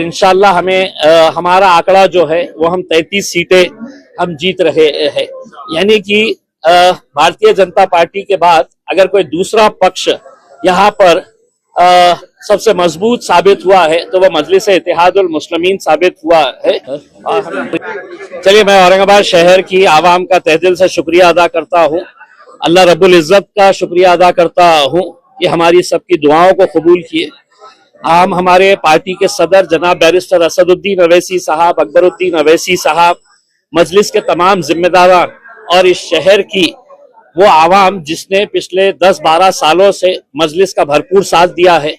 इंशाल्लाह हमें हमारा आंकड़ा जो है वो हम 33 सीटें हम जीत रहे हैं। यानी कि भारतीय जनता पार्टी के बाद अगर कोई दूसरा पक्ष यहाँ पर सबसे मजबूत साबित हुआ है तो वह मजलिस इत्तेहादुल मुस्लिमीन साबित हुआ है। चलिए, मैं औरंगाबाद शहर की आवाम का तहे दिल से शुक्रिया अदा करता हूँ। अल्लाह रब्बुल इज्जत का शुक्रिया अदा करता हूँ कि हमारी सबकी दुआओं को कबूल किए। हम हमारे पार्टी के सदर जनाब बैरिस्टर असदुद्दीन अवैसी साहब, अकबरुद्दीन अवैसी साहब, मजलिस के तमाम जिम्मेदारान और इस शहर की वो आवाम जिसने पिछले 10-12 सालों से मजलिस का भरपूर साथ दिया है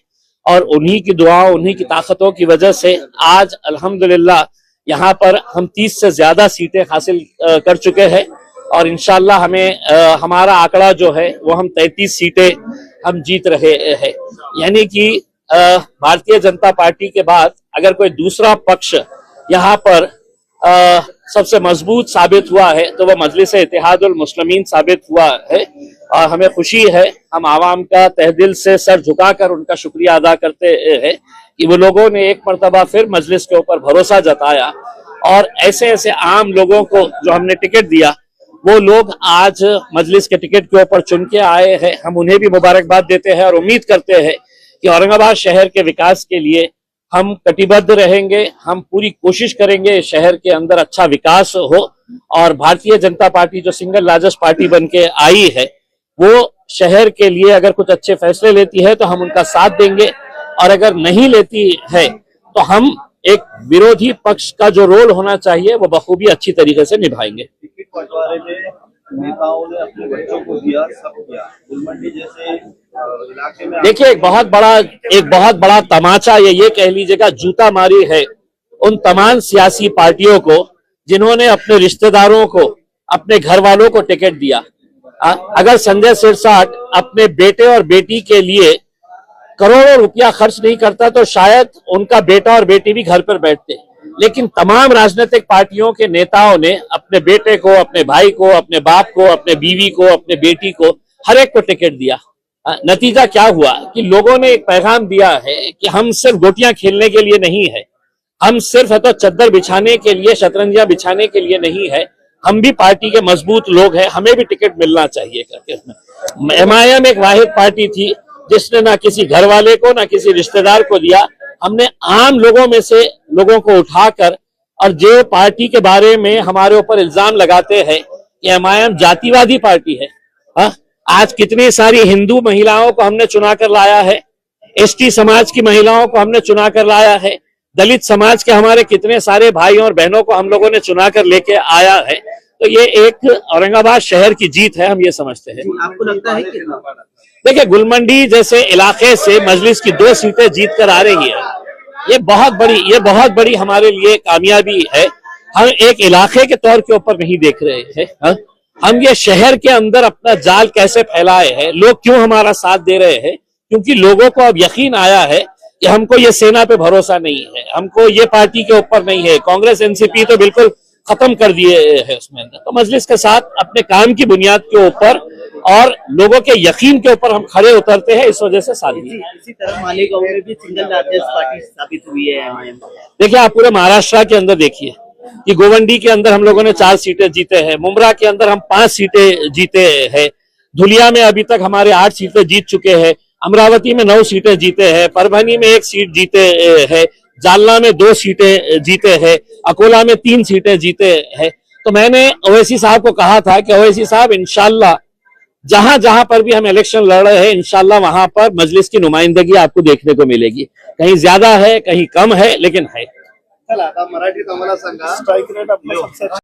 और उन्हीं की दुआओं, उन्हीं की ताकतों की वजह से आज अल्हम्दुलिल्लाह यहाँ पर हम 30 से ज्यादा सीटें हासिल कर चुके हैं और इंशाल्लाह हमें हमारा आंकड़ा जो है वो हम 33 सीटें हम जीत रहे हैं। यानी कि भारतीय जनता पार्टी के बाद अगर कोई दूसरा पक्ष यहाँ पर सबसे मजबूत साबित हुआ है तो वह मजलिस इत्तेहादुल मुस्लिमीन साबित हुआ है। और हमें खुशी है, हम आवाम का तहे दिल से सर झुकाकर उनका शुक्रिया अदा करते हैं कि वो लोगों ने एक मरतबा फिर मजलिस के ऊपर भरोसा जताया और ऐसे ऐसे आम लोगों को जो हमने टिकट दिया वो लोग आज मजलिस के टिकट के ऊपर चुन के आए हैं। हम उन्हें भी मुबारकबाद देते हैं और उम्मीद करते हैं कि औरंगाबाद शहर के विकास के लिए हम कटिबद्ध रहेंगे। हम पूरी कोशिश करेंगे शहर के अंदर अच्छा विकास हो और भारतीय जनता पार्टी जो सिंगल लार्जेस्ट पार्टी बन के आई है वो शहर के लिए अगर कुछ अच्छे फैसले लेती है तो हम उनका साथ देंगे और अगर नहीं लेती है तो हम एक विरोधी पक्ष का जो रोल होना चाहिए वो बखूबी अच्छी तरीके से निभाएंगे। नेताओं ने अपने बच्चों को दिया, सब किया। गुलमंडी जैसे इलाके में देखिए, एक बहुत बड़ा तमाचा ये कह लीजिएगा जूता मारी है उन तमाम सियासी पार्टियों को जिन्होंने अपने रिश्तेदारों को, अपने घर वालों को टिकट दिया। अगर संजय सिरसाट अपने बेटे और बेटी के लिए करोड़ों रुपया खर्च नहीं करता तो शायद उनका बेटा और बेटी भी घर पर बैठते। लेकिन तमाम राजनीतिक पार्टियों के नेताओं ने अपने बेटे को, अपने भाई को, अपने बाप को, अपने बीवी को, अपने बेटी को, हर एक को टिकट दिया। नतीजा क्या हुआ कि लोगों ने एक पैगाम दिया है कि हम सिर्फ गोटियां खेलने के लिए नहीं है, हम सिर्फ है तो चद्दर बिछाने के लिए, शतरंजियां बिछाने के लिए नहीं है, हम भी पार्टी के मजबूत लोग हैं, हमें भी टिकट मिलना चाहिए करके। MIM एक वाहिद पार्टी थी जिसने ना किसी घर वाले को ना किसी रिश्तेदार को दिया। हमने आम लोगों में से लोगों को उठाकर, और जो पार्टी के बारे में हमारे ऊपर इल्जाम लगाते हैं कि MIM जातिवादी पार्टी है, आज कितनी सारी हिंदू महिलाओं को हमने चुना कर लाया है, ST समाज की महिलाओं को हमने चुना कर लाया है, दलित समाज के हमारे कितने सारे भाई और बहनों को हम लोगों ने चुना कर लेके आया है। तो ये एक औरंगाबाद शहर की जीत है, हम ये समझते हैं। आपको लगता है कि देखिए, गुलमंडी जैसे इलाके से मजलिस की 2 सीटें जीत कर आ रही है, ये बहुत बड़ी हमारे लिए कामयाबी है। हम एक इलाके के तौर के ऊपर नहीं देख रहे हैं, हम ये शहर के अंदर अपना जाल कैसे फैलाए हैं, लोग क्यों हमारा साथ दे रहे हैं, क्योंकि लोगों को अब यकीन आया है कि हमको ये सेना पे भरोसा नहीं है, हमको ये पार्टी के ऊपर नहीं है। कांग्रेस NCP तो बिल्कुल खत्म कर दिए है उसमें। तो मजलिस के साथ अपने काम की बुनियाद के ऊपर और लोगों के यकीन के ऊपर हम खड़े उतरते हैं, इस वजह से साथी। इसी तरह मालेगांव में भी सिंगल लार्जेस्ट पार्टी साबित हुई है MIM। देखिए, आप पूरे महाराष्ट्र के अंदर देखिए कि गोवंडी के अंदर हम लोगों ने 4 सीटें जीते हैं, मुमरा के अंदर हम 5 सीटें जीते हैं, धुलिया में अभी तक हमारे 8 सीटें जीत चुके हैं, अमरावती में 9 सीटें जीते हैं, परभनी में 1 सीट जीते हैं, जालना में 2 सीटें जीते हैं, अकोला में 3 सीटें जीते हैं। तो मैंने ओवैसी साहब को कहा था कि ओवैसी साहब, इंशाल्लाह जहां जहां पर भी हम इलेक्शन लड़ रहे हैं, इंशाल्लाह वहां पर मजलिस की नुमाइंदगी आपको देखने को मिलेगी। कहीं ज्यादा है, कहीं कम है, लेकिन है। चला आता मराठीत आम्हाला सांगा, स्ट्राइक रेट आपला